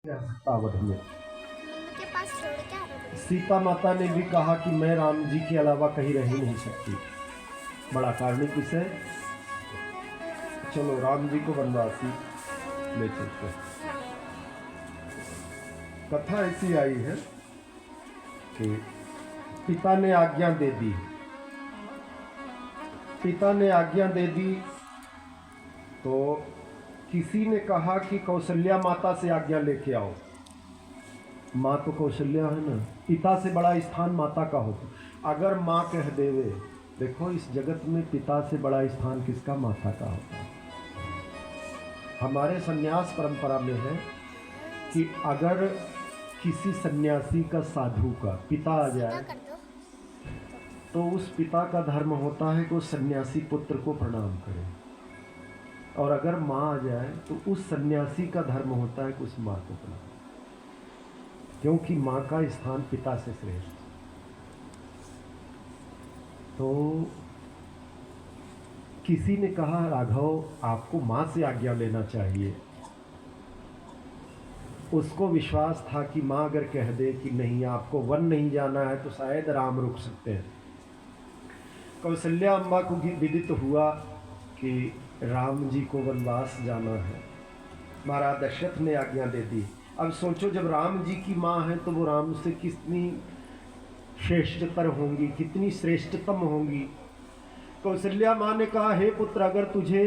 अवध में सीता माता ने भी कहा कि मैं राम जी के अलावा कहीं रह ही नहीं सकती। बड़ा कारुणिक विषय। चलो राम जी को वनवासी ले चलते हैं। कथा ऐसी आई है कि पिता ने आज्ञा दे दी। पिता ने आज्ञा दे दी तो किसी ने कहा कि कौशल्या माता से आज्ञा लेके आओ। माँ तो कौशल्या है ना, पिता से बड़ा स्थान माता का होता। अगर माँ कह देवे, देखो इस जगत में पिता से बड़ा स्थान किसका? माता का होता है। हमारे सन्यास परंपरा में है कि अगर किसी सन्यासी का, साधु का पिता आ जाए तो उस पिता का धर्म होता है कि उस सन्यासी पुत्र को प्रणाम करे, और अगर माँ आ जाए तो उस सन्यासी का धर्म होता है कि उस माँ को प्रणाम, क्योंकि माँ का स्थान पिता से श्रेष्ठ। तो किसी ने कहा राघव आपको माँ से आज्ञा लेना चाहिए। उसको विश्वास था कि माँ अगर कह दे कि नहीं आपको वन नहीं जाना है तो शायद राम रुक सकते हैं। कौशल्या अम्बा को विदित हुआ कि राम जी को वनवास जाना है। महाराज दशरथ ने आज्ञा दे दी। अब सोचो जब राम जी की माँ है तो वो राम से कितनी श्रेष्ठतर होंगी, कितनी श्रेष्ठतम होंगी। कौशल्या माँ ने कहा हे पुत्र अगर तुझे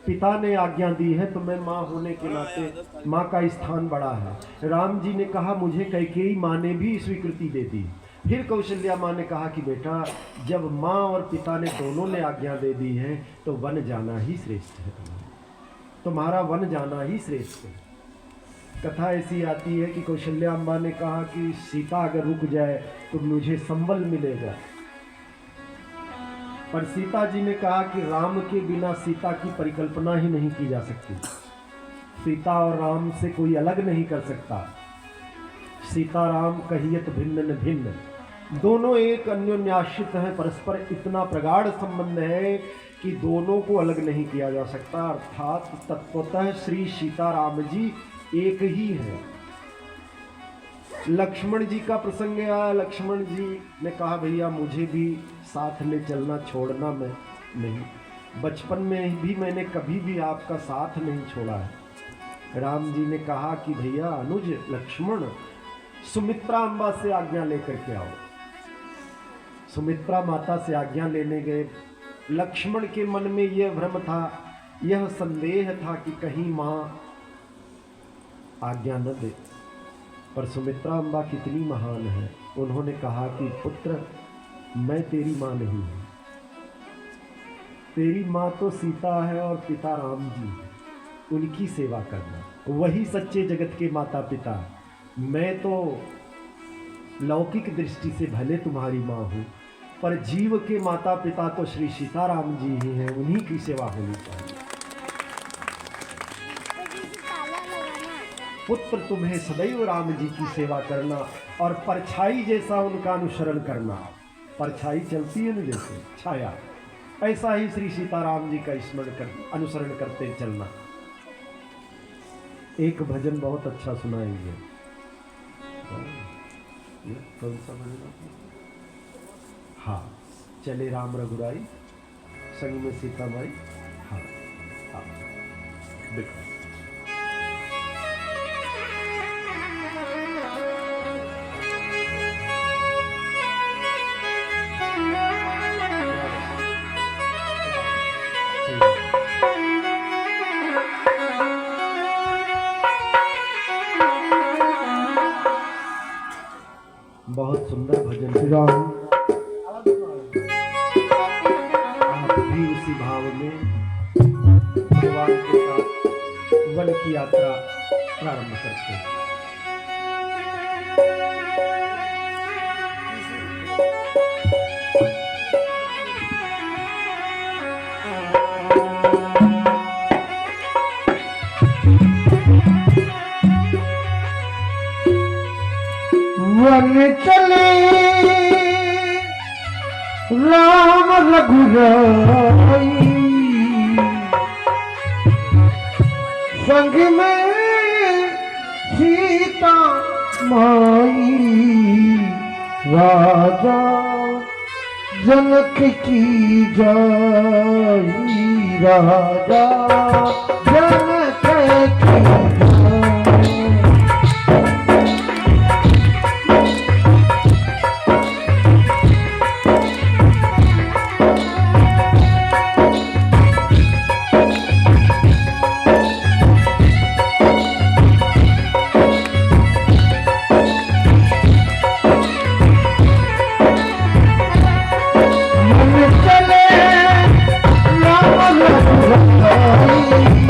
पिता ने आज्ञा दी है तो मैं माँ होने के नाते माँ का स्थान बड़ा है। राम जी ने कहा मुझे कैकेयी माँ ने भी स्वीकृति दे दी। फिर कौशल्या माँ ने कहा कि बेटा जब माँ और पिता ने दोनों ने आज्ञा दे दी है तो वन जाना ही श्रेष्ठ है, तुम्हारा वन जाना ही श्रेष्ठ है। कथा ऐसी आती है कि कौशल्या अम्बा ने कहा कि सीता अगर रुक जाए तो मुझे संबल मिलेगा, पर सीता जी ने कहा कि राम के बिना सीता की परिकल्पना ही नहीं की जा सकती। सीता और राम से कोई अलग नहीं कर सकता। सीता राम कहियत भिन्न न भिन्न, दोनों एक अन्योन्याश्रित हैं, परस्पर इतना प्रगाढ़ संबंध है कि दोनों को अलग नहीं किया जा सकता। अर्थात तत्वतः श्री सीता राम जी एक ही है। लक्ष्मण जी का प्रसंग आया। लक्ष्मण जी ने कहा भैया मुझे भी साथ ले चलना, छोड़ना मैं नहीं। बचपन में भी मैंने कभी भी आपका साथ नहीं छोड़ा है। राम जी ने कहा कि भैया अनुज लक्ष्मण सुमित्रा अम्बा से आज्ञा लेकर के आओ। सुमित्रा माता से आज्ञा लेने गए। लक्ष्मण के मन में यह भ्रम था, यह संदेह था कि कहीं माँ आज्ञा न दे, पर सुमित्रा अम्बा कितनी महान है। उन्होंने कहा कि पुत्र मैं तेरी माँ नहीं हूँ, तेरी माँ तो सीता है और पिता राम जी है, उनकी सेवा करना, वही सच्चे जगत के माता पिता। मैं तो लौकिक दृष्टि से भले तुम्हारी माँ हूँ, पर जीव के माता पिता तो श्री सीताराम जी ही हैं, उन्हीं की सेवा होनी चाहिए। पुत्र तुम्हें सदैव राम जी की सेवा करना और परछाई जैसा उनका अनुसरण करना। परछाई चलती है ना जैसे छाया, ऐसा ही श्री सीताराम जी का स्मरण कर अनुसरण करते चलना। एक भजन बहुत अच्छा सुनाएंगे। कौन सा भजन? हाँ, चले राम रघुराई संग में सीता माई। हाँ हाँ देखो बहुत सुंदर भजन। आप भी उसी भाव में भगवान के साथ वन की यात्रा प्रारंभ करते हैं। वन चले राम रघुराई संग में सीता माई राजा जनक की जाई राजा जनक की जाई। मन चले राम रघुराई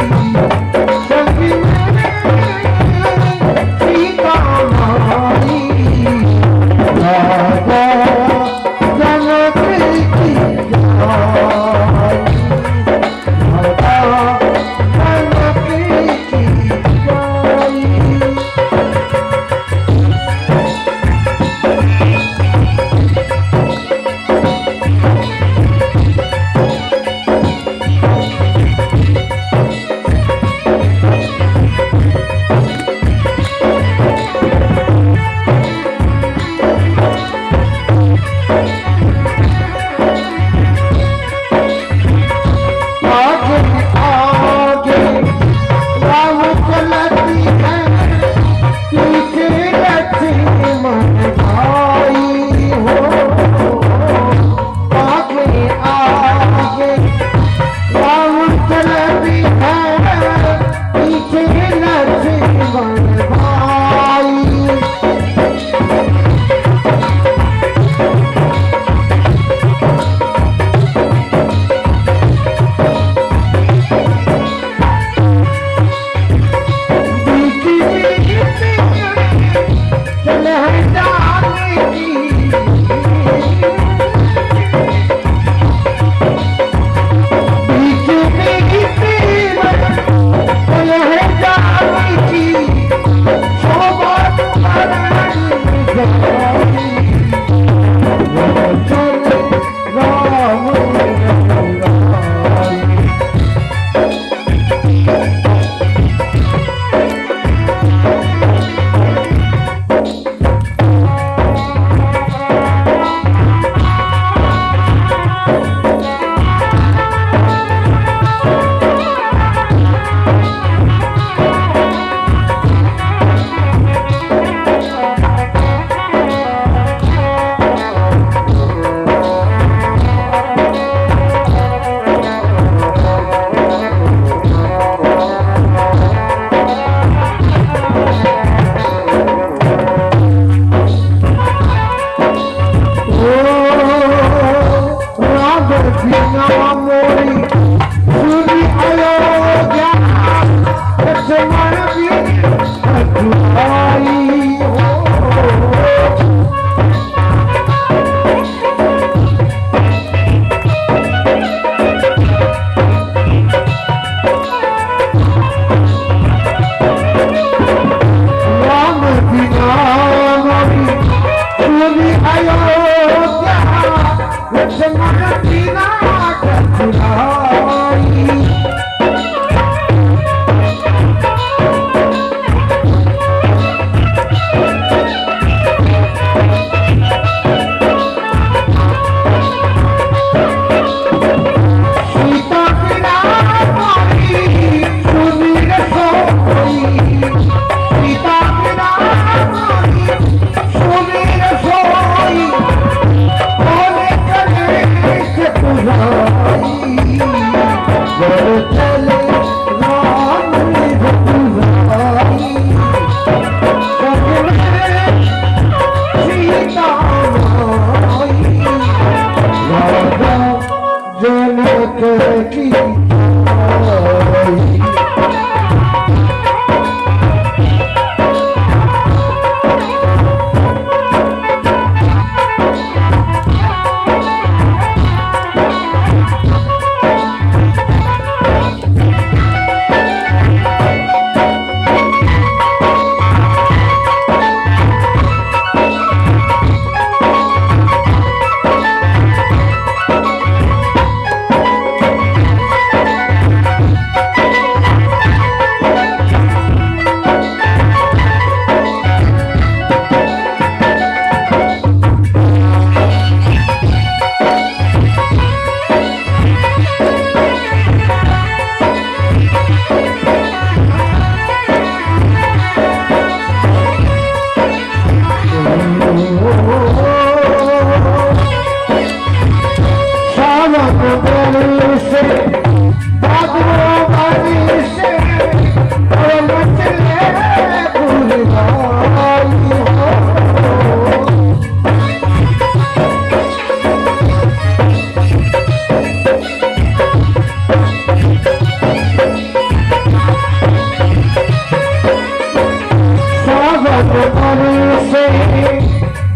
सावन बरसे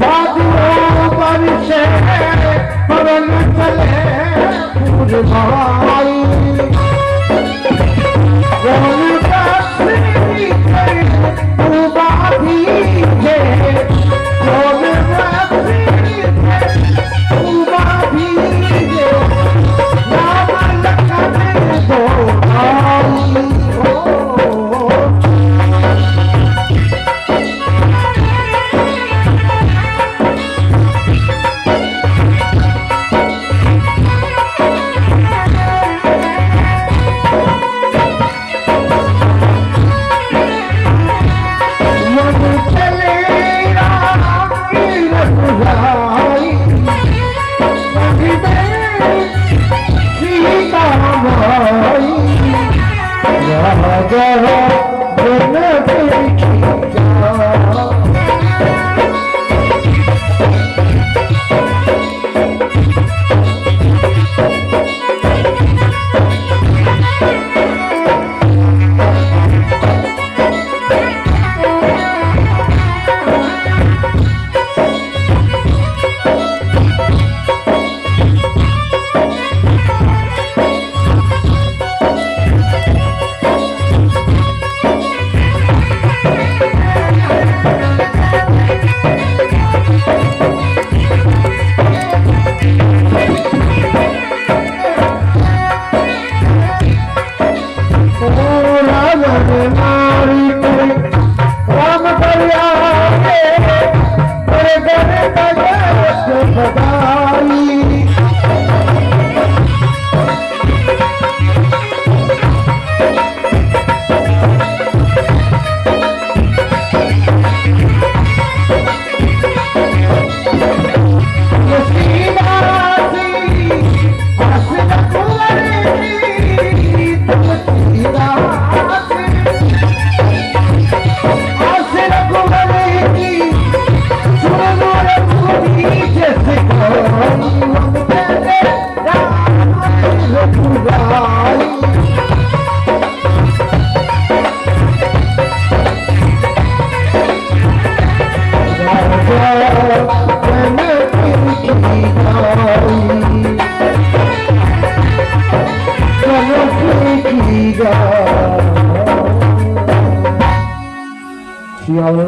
बादलों बरसे पवन चले फूलवाई कौन बरसी तू बाधी है कौन बरसी तू बाधी है नाम लखन दो आई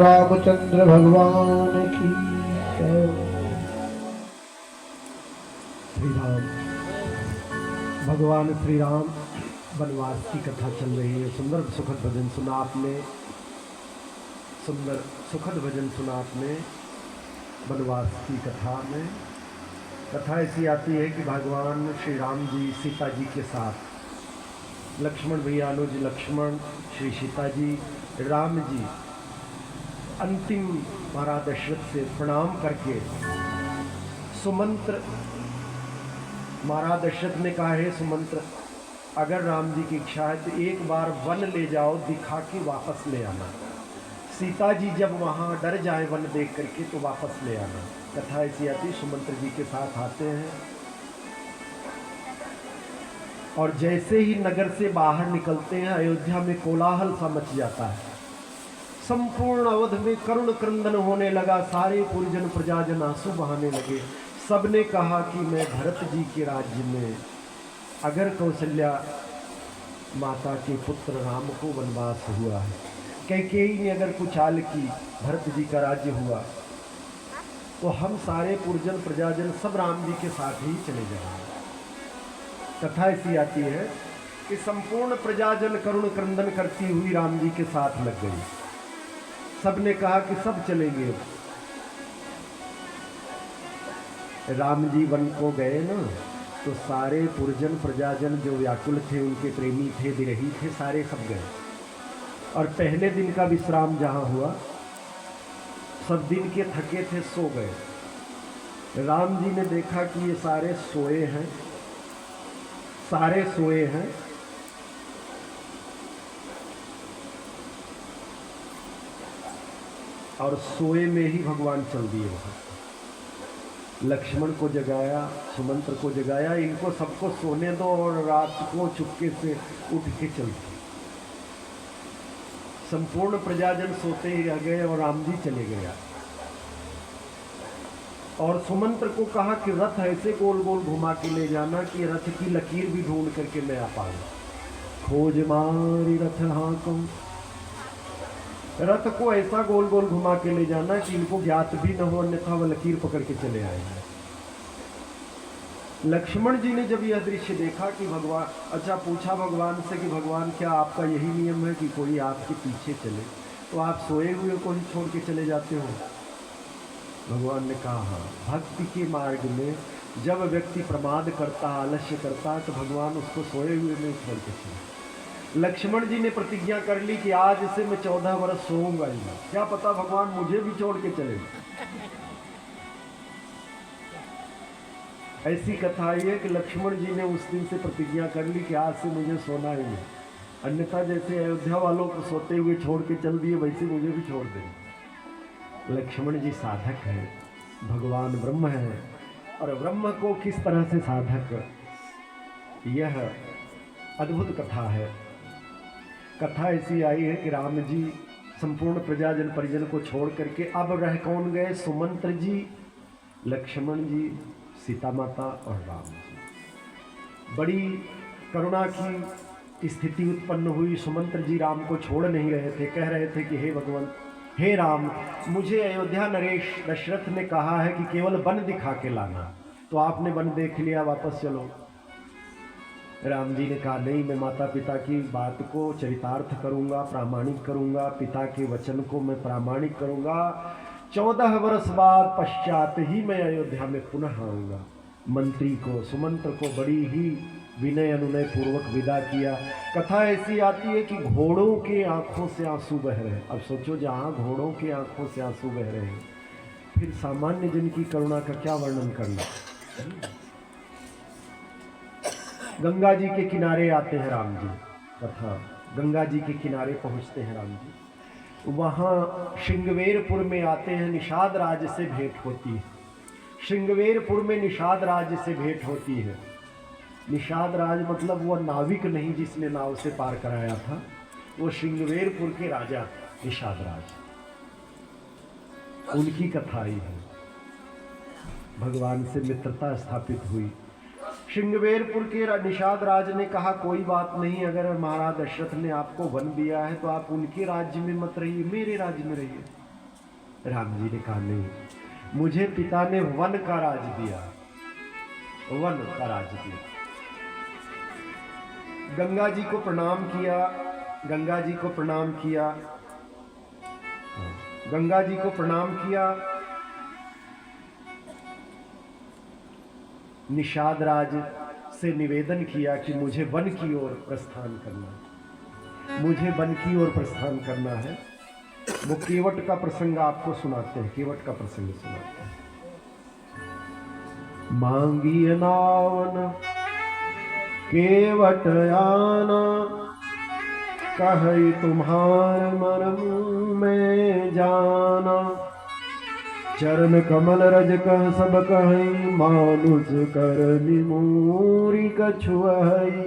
रामचंद्र भगवान की जय। श्री राम, भगवान श्री राम वनवास की कथा चल रही है। सुंदर सुखद भजन सुना आपने, सुंदर सुखद भजन सुना आपने। वनवास की कथा में कथा ऐसी आती है कि भगवान श्री राम जी सीता जी के साथ, लक्ष्मण भैया अनुज लक्ष्मण, श्री सीता जी, राम जी अंतिम महाराज दशरथ से प्रणाम करके सुमंत्र, महाराज दशरथ ने कहा है सुमंत्र, अगर राम जी की इच्छा है तो एक बार वन ले जाओ, दिखा के वापस ले आना। सीता जी जब वहाँ डर जाए वन देख करके तो वापस ले आना। कथा ऐसी आती, सुमंत्र जी के साथ आते हैं और जैसे ही नगर से बाहर निकलते हैं अयोध्या में कोलाहल सा मच जाता है। संपूर्ण अवध में करुण क्रंदन होने लगा, सारे पुरजन प्रजाजन आंसू बहाने लगे। सबने कहा कि मैं भरत जी के राज्य में अगर कौशल्या माता के पुत्र राम को वनवास हुआ है, कैकेयी ने अगर कुचाल की, भरत जी का राज्य हुआ, तो हम सारे पुरजन प्रजाजन सब राम जी के साथ ही चले जाएंगे। कथा ऐसी आती है कि संपूर्ण प्रजाजन करुण क्रंदन करती हुई राम जी के साथ लग गई। सबने कहा कि सब चलेंगे। राम जी वन को गए ना, तो सारे पुरजन प्रजाजन जो व्याकुल थे, उनके प्रेमी थे, विरही थे, सारे सब गए। और पहले दिन का विश्राम जहाँ हुआ, सब दिन के थके थे, सो गए। राम जी ने देखा कि ये सारे सोए हैं, सारे सोए हैं। और सोए में ही भगवान चल दिए वहाँ। लक्ष्मण को जगाया, सुमंत्र को जगाया, इनको सबको सोने दो और रात को चुपके से उठ के चलते। संपूर्ण प्रजाजन सोते ही रह गए और राम जी चले गए। और सुमंत्र को कहा कि रथ ऐसे गोल गोल घुमा के ले जाना कि रथ की लकीर भी ढूंढ करके मैं आ पाऊँ। खोज मारी रथ हाँको, रथ को ऐसा गोल गोल घुमा के ले जाना कि इनको ज्ञात भी न हो, अन्यथा वह लकीर पकड़ के चले आएंगे। लक्ष्मण जी ने जब यह दृश्य देखा कि भगवान, अच्छा पूछा भगवान से कि भगवान क्या आपका यही नियम है कि कोई आपके पीछे चले तो आप सोए हुए को ही छोड़ के चले जाते हो? भगवान ने कहा हाँ, भक्ति के मार्ग में जब व्यक्ति प्रमाद करता, आलस्य करता है तो भगवान उसको सोए हुए में छोड़ के चले। लक्ष्मण जी ने प्रतिज्ञा कर ली कि आज से मैं 14 वर्ष सोऊंगा ही नहीं, क्या पता भगवान मुझे भी छोड़ के चले। ऐसी कथा आई है कि लक्ष्मण जी ने उस दिन से प्रतिज्ञा कर ली कि आज से मुझे सोना ही नहीं, अन्यथा जैसे अयोध्या वालों को सोते हुए छोड़ के चल दिए वैसे मुझे भी छोड़ दें। लक्ष्मण जी साधक हैं, भगवान ब्रह्म है, और ब्रह्म को किस तरह से साधक, यह अद्भुत कथा है। कथा ऐसी आई है कि राम जी संपूर्ण प्रजाजन परिजन को छोड़ करके अब रह कौन गए? सुमंत्र जी, लक्ष्मण जी, सीता माता और राम जी। बड़ी करुणा की स्थिति उत्पन्न हुई। सुमंत्र जी राम को छोड़ नहीं रहे थे, कह रहे थे कि हे भगवान, हे राम, मुझे अयोध्या नरेश दशरथ ने कहा है कि केवल वन दिखा के लाना, तो आपने वन देख लिया, वापस चलो। राम जी ने कहा नहीं, मैं माता पिता की बात को चरितार्थ करूंगा, प्रामाणिक करूंगा, पिता के वचन को मैं प्रामाणिक करूंगा। 14 वर्ष बाद पश्चात ही मैं अयोध्या में पुनः आऊंगा। मंत्री को, सुमंत्र को बड़ी ही विनय अनुनय पूर्वक विदा किया। कथा ऐसी आती है कि घोड़ों के आंखों से आंसू बह रहे हैं। अब सोचो, जहाँ घोड़ों के आंखों से आंसू बह रहे हैं, फिर सामान्य जन की करुणा का क्या वर्णन करना। गंगा जी के किनारे आते हैं राम जी, कथा गंगा जी के किनारे पहुंचते हैं राम जी। वहाँ श्रृंगवेरपुर में आते हैं, निषाद राज से भेंट होती है। श्रृंगवेरपुर में निषाद राज से भेंट होती है। निषाद राज मतलब वह नाविक नहीं जिसने नाव से पार कराया था, वो श्रृंगवेरपुर के राजा निषाद राज, उनकी कथा ही है। भगवान से मित्रता स्थापित हुई। श्रृंगवेरपुर के निषाद राज ने कहा कोई बात नहीं, अगर महाराज दशरथ ने आपको वन दिया है तो आप उनके राज्य में मत रहिए, मेरे राज्य में रहिए। राम जी ने कहा नहीं, मुझे पिता ने वन का राज दिया, वन का राज दिया। गंगा जी को प्रणाम किया, गंगा जी को प्रणाम किया, गंगा जी को प्रणाम किया। निषाद राज से निवेदन किया कि मुझे वन की ओर प्रस्थान करना, मुझे वन की ओर प्रस्थान करना है। वो केवट का प्रसंग आपको सुनाते हैं, केवट का प्रसंग सुनाते हैं। मांगी नावन केवट आना, कही तुम्हार मरम में जाना। चरण कमल रज कह सब कहीं, मानुष कर निमूरी कछुआई।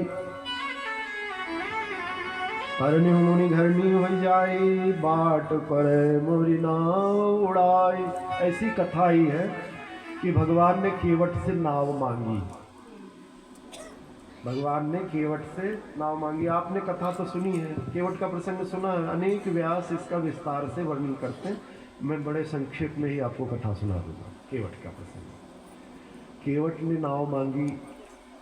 हरनि मुनि घरनी हो जाए, बाट पर मोरी नाव उड़ाई। ऐसी कथा ही है कि भगवान ने केवट से नाव मांगी, भगवान ने केवट से नाव मांगी। आपने कथा तो सुनी है, केवट का प्रसंग सुना है, अनेक व्यास इसका विस्तार से वर्णन करते हैं। मैं बड़े संक्षेप में ही आपको कथा सुना दूंगा। केवट का प्रसंग, केवट ने नाव मांगी,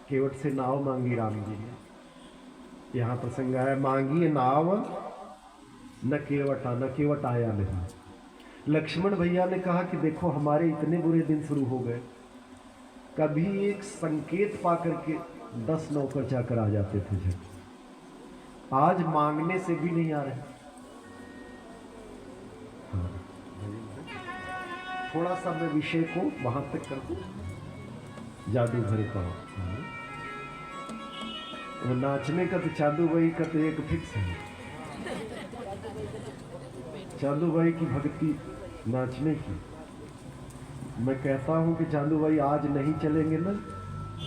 केवट से नाव मांगी राम जी ने। यहाँ प्रसंग है, मांगी नाव न केवट आया नहीं। लक्ष्मण भैया ने कहा कि देखो हमारे इतने बुरे दिन शुरू हो गए, कभी एक संकेत पा करके 10 नौकर चाकर आ जाते थे, आज मांगने से भी नहीं आ रहे। थोड़ा सा मैं विषय को वहां तक कर दूं, जादू भरे पाओ। वो नाचने का तो चांदू भाई का तो एक फिक्स है, चांदू भाई की भक्ति नाचने की। मैं कहता हूं कि चांदू भाई आज नहीं चलेंगे ना,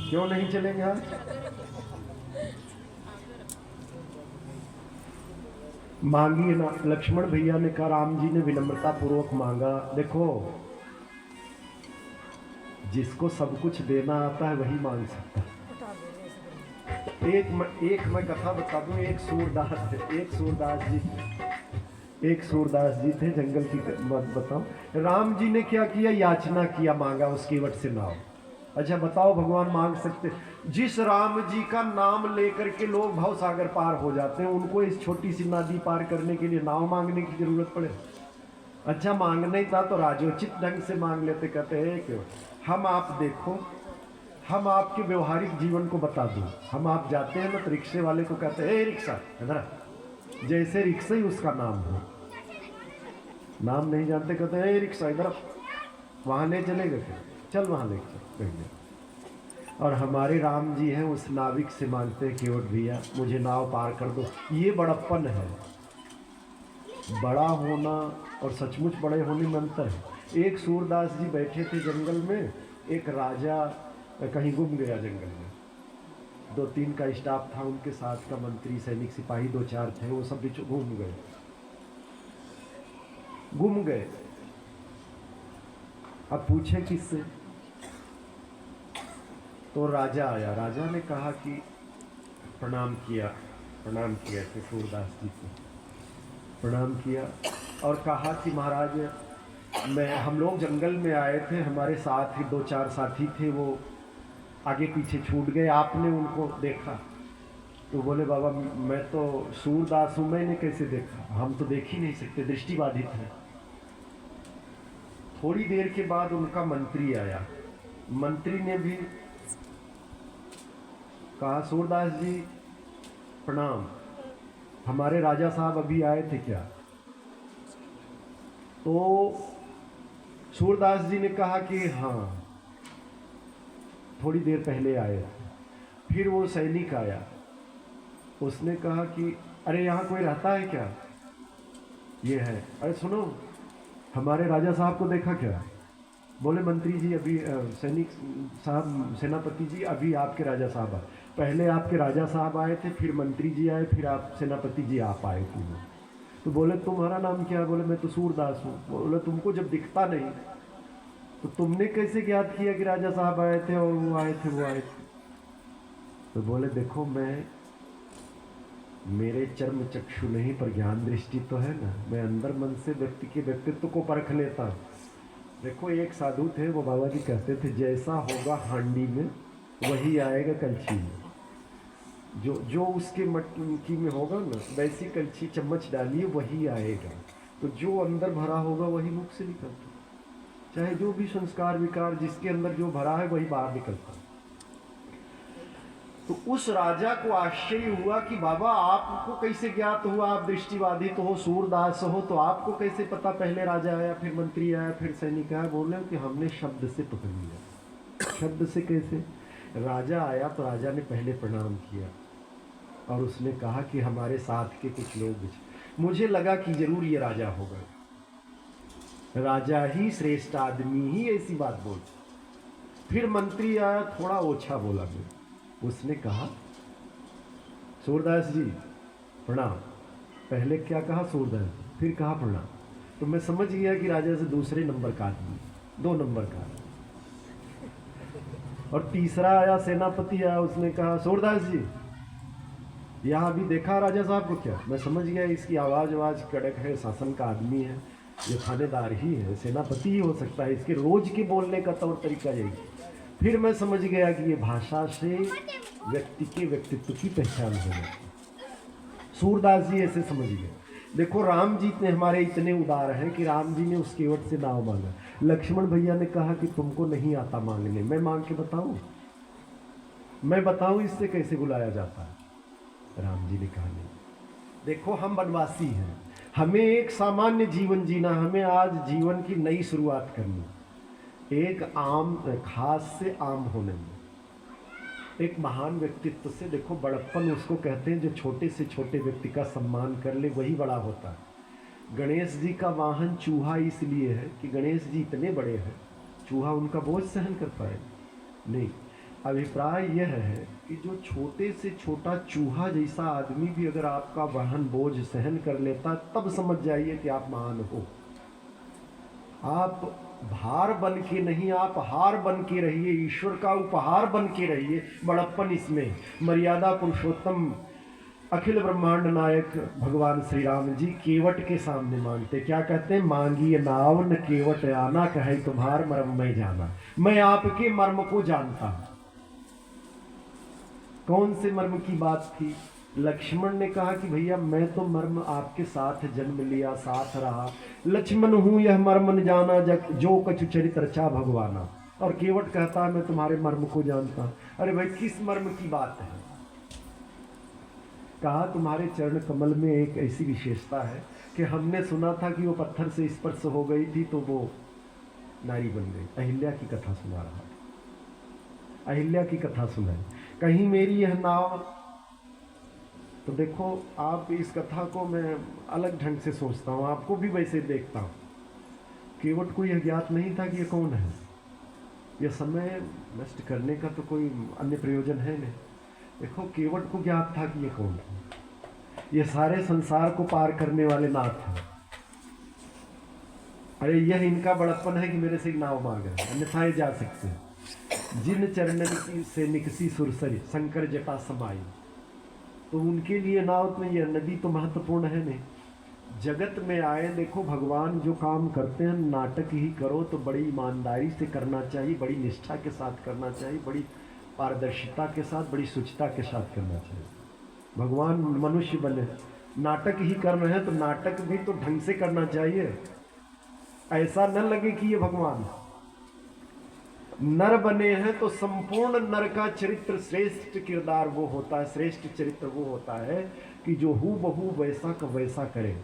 क्यों नहीं चलेंगे आज? मांगिए ना। लक्ष्मण भैया ने कहा, राम जी ने विनम्रता पूर्वक मांगा। देखो, जिसको सब कुछ देना आता है वही मांग सकता है। एक मैं कथा बता दूं। एक सूरदास जी थे, जंगल की बात बताओ। राम जी ने क्या किया, याचना किया, मांगा उसकी वट से नाव। अच्छा बताओ, भगवान मांग सकते? जिस राम जी का नाम लेकर के लोग भव सागर पार हो जाते हैं, उनको इस छोटी सी नदी पार करने के लिए नाव मांगने की जरूरत पड़े? अच्छा, मांगना ही था तो राजोचित ढंग से मांग लेते। कहते हैं क्यों, हम आप देखो, हम आपके व्यवहारिक जीवन को बता दूं। हम आप जाते हैं ना तो रिक्शे वाले को कहते हैं, रिक्शा इधर, जैसे रिक्शा ही उसका नाम हो। नाम नहीं जानते, कहते हैं रिक्शा इधर, वहां ले चलेगा क्या? चल वहां ले चल। और हमारे राम जी हैं, उस नाविक से मांगते हैं कि और भैया मुझे नाव पार कर दो। ये बड़प्पन है। बड़ा होना और सचमुच बड़े होने में अंतर है। एक सूरदास जी बैठे थे जंगल में, एक राजा कहीं गुम गया जंगल में। 2-3 का स्टाफ था उनके साथ का, मंत्री, सैनिक, सिपाही 2-4 थे, वो सब बीच गुम गए। अब पूछे किससे? तो राजा आया। राजा ने कहा कि प्रणाम किया थे सूरदास जी को, प्रणाम किया और कहा कि महाराज, हम लोग जंगल में आए थे, हमारे साथ ही 2-4 साथी थे, वो आगे पीछे छूट गए, आपने उनको देखा? तो बोले, बाबा मैं तो सूरदास हूँ, मैंने कैसे देखा? हम तो देख ही नहीं सकते, दृष्टिबाधित है। थोड़ी देर के बाद उनका मंत्री आया। मंत्री ने भी कहा, सूरदास जी प्रणाम, हमारे राजा साहब अभी आए थे क्या? तो सूरदास जी ने कहा कि हाँ, थोड़ी देर पहले आए। फिर वो सैनिक आया, उसने कहा कि अरे यहाँ कोई रहता है क्या? ये है। अरे सुनो, हमारे राजा साहब को देखा क्या? बोले, मंत्री जी अभी, सैनिक साहब, सेनापति जी अभी आपके राजा साहब आए। पहले आपके राजा साहब आए थे, फिर मंत्री जी आए, फिर आप सेनापति जी आप आए थे। तो बोले, तुम्हारा नाम क्या है? बोले, मैं तो सूरदास हूँ। बोले, तुमको जब दिखता नहीं तो तुमने कैसे ज्ञात किया कि राजा साहब आए थे और वो आए थे? तो बोले, देखो मेरे चर्म चक्षु नहीं पर ज्ञान दृष्टि तो है ना, मैं अंदर मन से व्यक्ति के व्यक्तित्व को परख लेता हूँ। देखो, एक साधु थे, वो बाबा जी कहते थे, जैसा होगा हांडी में वही आएगा कलछी में। जो उसके मटकी में होगा ना, वैसी कलछी चम्मच डालिए वही आएगा। तो जो अंदर भरा होगा वही मुख से निकलता, चाहे जो भी संस्कार विकार जिसके अंदर जो भरा है वही बाहर निकलता। तो उस राजा को आश्चर्य हुआ कि बाबा आपको कैसे ज्ञात हुआ, आप दृष्टिबाधित हो, सूरदास हो, तो आपको कैसे पता? पहले राजा आया, फिर मंत्री आया, फिर सैनिक आया। बोले कि हमने शब्द से पकड़ लिया। शब्द से कैसे? राजा आया तो राजा ने पहले प्रणाम किया और उसने कहा कि हमारे साथ के कुछ लोग, मुझे लगा कि जरूर ये राजा होगा, राजा ही श्रेष्ठ आदमी ही ऐसी बात बोल। फिर मंत्री आया, थोड़ा ओछा बोला मैं, उसने कहा, सूरदास जी प्रणाम। पहले क्या कहा? सूरदास जी, फिर कहा प्रणाम। तो मैं समझ गया कि राजा से दूसरे नंबर का आदमी, 2 नंबर का। और तीसरा आया, सेनापति आया, उसने कहा, सूरदास जी यहाँ अभी देखा राजा साहब को क्या? मैं समझ गया इसकी आवाज़ कड़क है, शासन का आदमी है, ये थानेदार ही है, सेनापति ही हो सकता है, इसके रोज के बोलने का तौर तरीका यही। फिर मैं समझ गया कि ये भाषा से व्यक्ति के व्यक्तित्व की पहचान हो जाती। सूरदास जी ऐसे समझ गए। देखो, राम जी ने हमारे इतने उदार हैं कि राम जी ने उसकी ओर से नाव मांगा। लक्ष्मण भैया ने कहा कि तुमको नहीं आता मांगने, मैं मांग के बताऊं? मैं बताऊं इससे कैसे बुलाया जाता है? राम जी ने कहा नहीं। देखो, हम वनवासी हैं, हमें एक सामान्य जीवन जीना, हमें आज जीवन की नई शुरुआत करनी, एक आम खास से आम होने में, एक महान व्यक्तित्व से। देखो, बड़प्पन उसको कहते हैं जो छोटे से छोटे व्यक्ति का सम्मान कर ले, वही बड़ा होता है। गणेश जी का वाहन चूहा इसलिए है कि गणेश जी इतने बड़े हैं, चूहा उनका बोझ सहन कर पाए नहीं। अभिप्राय यह है कि जो छोटे से छोटा चूहा जैसा आदमी भी अगर आपका वाहन बोझ सहन कर लेता, तब समझ जाइए कि आप महान हो। आप भार बन के नहीं, आप हार बन के रहिए, ईश्वर का उपहार बन के रहिए। बड़प्पन इसमें। मर्यादा पुरुषोत्तम अखिल ब्रह्मांड नायक भगवान श्री राम जी केवट के सामने मांगते, क्या कहते हैं? मांगिए नाव न केवट आना, कहे तुम्हार मर्म मैं जाना। मैं आपके मर्म को जानता हूं। कौन से मर्म की बात थी? लक्ष्मण ने कहा कि भैया मैं तो मर्म आपके साथ जन्म लिया, साथ रहा, लक्ष्मण हूं यह मर्म न जाना, जो कछु चरित रचा भगवाना। और केवट कहता है मैं तुम्हारे मर्म को जानता हूं। अरे भाई किस मर्म की बात है? कहा तुम्हारे चरण कमल में एक ऐसी विशेषता है कि हमने सुना था कि वो पत्थर से स्पर्श हो गई थी तो वो नारी बन गई। अहिल्या की कथा सुना रहा था, अहिल्या की कथा सुनाई। कहीं मेरी यह नाव, तो देखो आप इस कथा को मैं अलग ढंग से सोचता हूँ, आपको भी वैसे देखता हूँ। केवट को यह ज्ञात नहीं था कि यह कौन है। यह समय नष्ट करने का तो कोई अन्य प्रयोजन है नहीं। देखो केवट को ज्ञात था कि ये कौन है। ये सारे संसार को पार करने वाले नाथ हैं। अरे यह इनका बड़प्पन है कि मेरे से एक नाव मांग रहे, अन्यथा ये जा सकते हैं। जिन चरणन से निकसी सुरसरी शंकर जटा समाई, तो उनके लिए नाव तो यह नदी तो महत्वपूर्ण है नहीं। जगत में आए, देखो भगवान जो काम करते हैं, नाटक ही करो तो बड़ी ईमानदारी से करना चाहिए, बड़ी निष्ठा के साथ करना चाहिए, बड़ी पारदर्शिता के साथ, बड़ी शुचिता के साथ करना चाहिए। भगवान मनुष्य बने, नाटक ही कर रहे हैं तो नाटक भी तो ढंग से करना चाहिए। ऐसा न लगे कि ये भगवान नर बने हैं तो संपूर्ण नर का चरित्र, श्रेष्ठ किरदार वो होता है, श्रेष्ठ चरित्र वो होता है कि जो हूबहू वैसा का वैसा करे।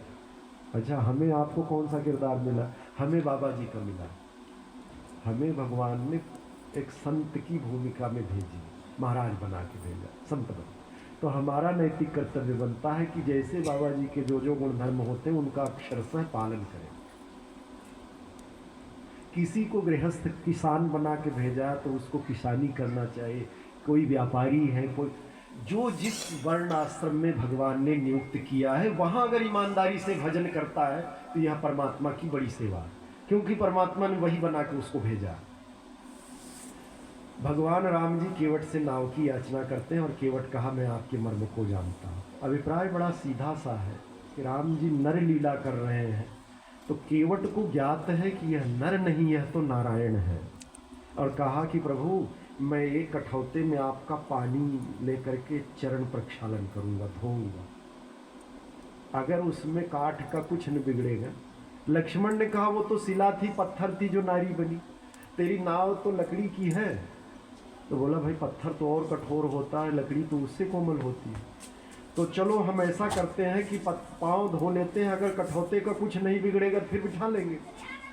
अच्छा हमें आपको कौन सा किरदार मिला? हमें बाबा जी का मिला। हमें भगवान ने एक संत की भूमिका में भेजी, महाराज बना के भेजा, संत बना। तो हमारा नैतिक कर्तव्य बनता है कि जैसे बाबा जी के जो जो गुणधर्म होते हैं उनका अक्षरशः पालन करें। किसी को गृहस्थ किसान बना के भेजा तो उसको किसानी करना चाहिए। कोई व्यापारी है, कोई जो जिस वर्ण आश्रम में भगवान ने नियुक्त किया है वहाँ अगर ईमानदारी से भजन करता है तो यह परमात्मा की बड़ी सेवा है, क्योंकि परमात्मा ने वही बना के उसको भेजा। भगवान राम जी केवट से नाव की याचना करते हैं और केवट कहा मैं आपके मर्म को जानता हूँ। अभिप्राय बड़ा सीधा सा है कि राम जी नर लीला कर रहे हैं तो केवट को ज्ञात है कि यह नर नहीं, यह तो नारायण है। और कहा कि प्रभु मैं एक कठौते में आपका पानी लेकर के चरण प्रक्षालन करूँगा, धोऊंगा, अगर उसमें काठ का कुछ न बिगड़ेगा। लक्ष्मण ने कहा वो तो शिला थी, पत्थर थी जो नारी बनी, तेरी नाव तो लकड़ी की है। तो बोला भाई पत्थर तो और कठोर होता है, लकड़ी तो उससे कोमल होती है। तो चलो हम ऐसा करते हैं कि पाँव धो लेते हैं, अगर कठौते का कुछ नहीं बिगड़ेगा फिर बिठा लेंगे,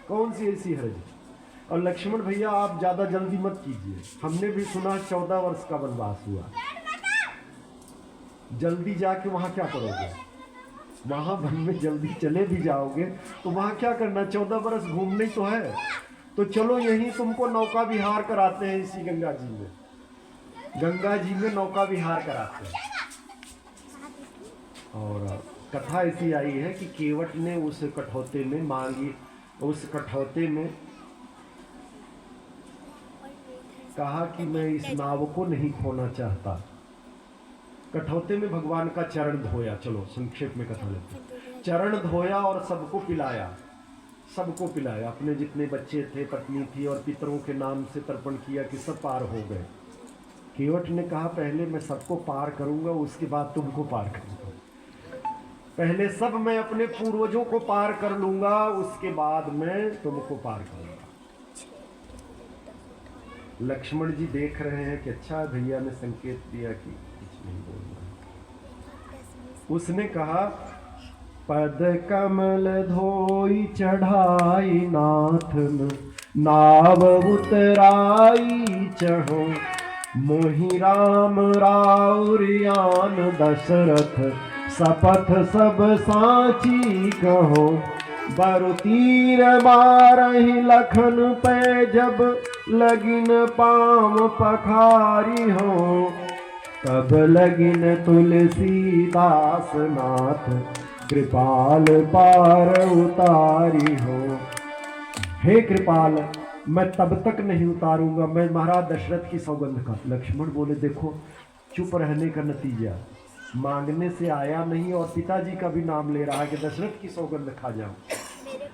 कौन सी ऐसी हर्ज। और लक्ष्मण भैया आप ज़्यादा जल्दी मत कीजिए, हमने भी सुना 14 वर्ष का वनवास हुआ, जल्दी जाके वहाँ क्या करोगे? वहाँ वन में जल्दी चले भी जाओगे तो वहाँ क्या करना, 14 वर्ष घूमने तो है। तो चलो यहीं तुमको नौका विहार कराते हैं, इसी गंगा जी में, गंगा जी में नौका विहार कराते हैं। और कथा ऐसी आई है कि केवट ने उस कठौते में मांगी, उस कठौते में कहा कि मैं इस नाव को नहीं खोना चाहता। कठौते में भगवान का चरण धोया, चलो संक्षेप में कथा लेते। चरण धोया और सबको पिलाया, सबको पिलाया, अपने जितने बच्चे थे, पत्नी थी और पितरों के नाम से तर्पण किया कि सब पार हो गए। केवट ने कहा पहले मैं सबको पार करूंगा, उसके बाद तुमको पार करूंगा। पहले सब मैं अपने पूर्वजों को पार कर लूंगा, उसके बाद मैं तुमको पार करूंगा। लक्ष्मण जी देख रहे हैं कि अच्छा भैया ने संकेत दिया कि कुछ नहीं बोलना। उसने कहा पद कमल धोई चढ़ाई नाथन, नाव उतराई चढ़ो, मोहि राम राउरियान दशरथ, सपथ सब साची कहो, बरु तीर मारहि लखन पे जब लगिन पाम पखारी हो, तब लगिन तुलसीदास नाथ कृपाल पार उतारी हो। हे कृपाल, मैं तब तक नहीं उतारूंगा, मैं महाराज दशरथ की सौगंध का। लक्ष्मण बोले देखो चुप रहने का नतीजा, मांगने से आया नहीं और पिताजी का भी नाम ले रहा है कि दशरथ की सौगंध खा जाऊं।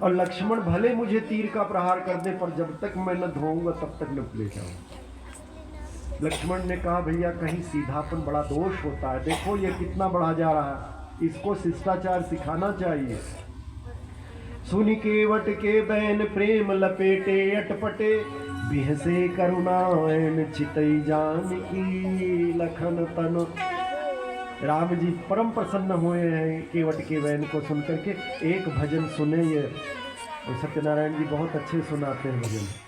और लक्ष्मण भले मुझे तीर का प्रहार कर दे, पर जब तक मैं न धोऊंगा तब तक न ले जाऊंगा। लक्ष्मण ने कहा भैया कहीं सीधापन बड़ा दोष होता है, देखो ये कितना बढ़ा जा रहा है, इसको शिष्टाचार सिखाना चाहिए। सुनि केवट के बैन प्रेम लपेटे अटपटे, बिहसे करुणाएन चितई जान की लखन तन। राम जी परम प्रसन्न हुए हैं केवट के वैन को सुनकर के। एक भजन सुने, ये सत्यनारायण जी बहुत अच्छे सुनाते हैं भजन।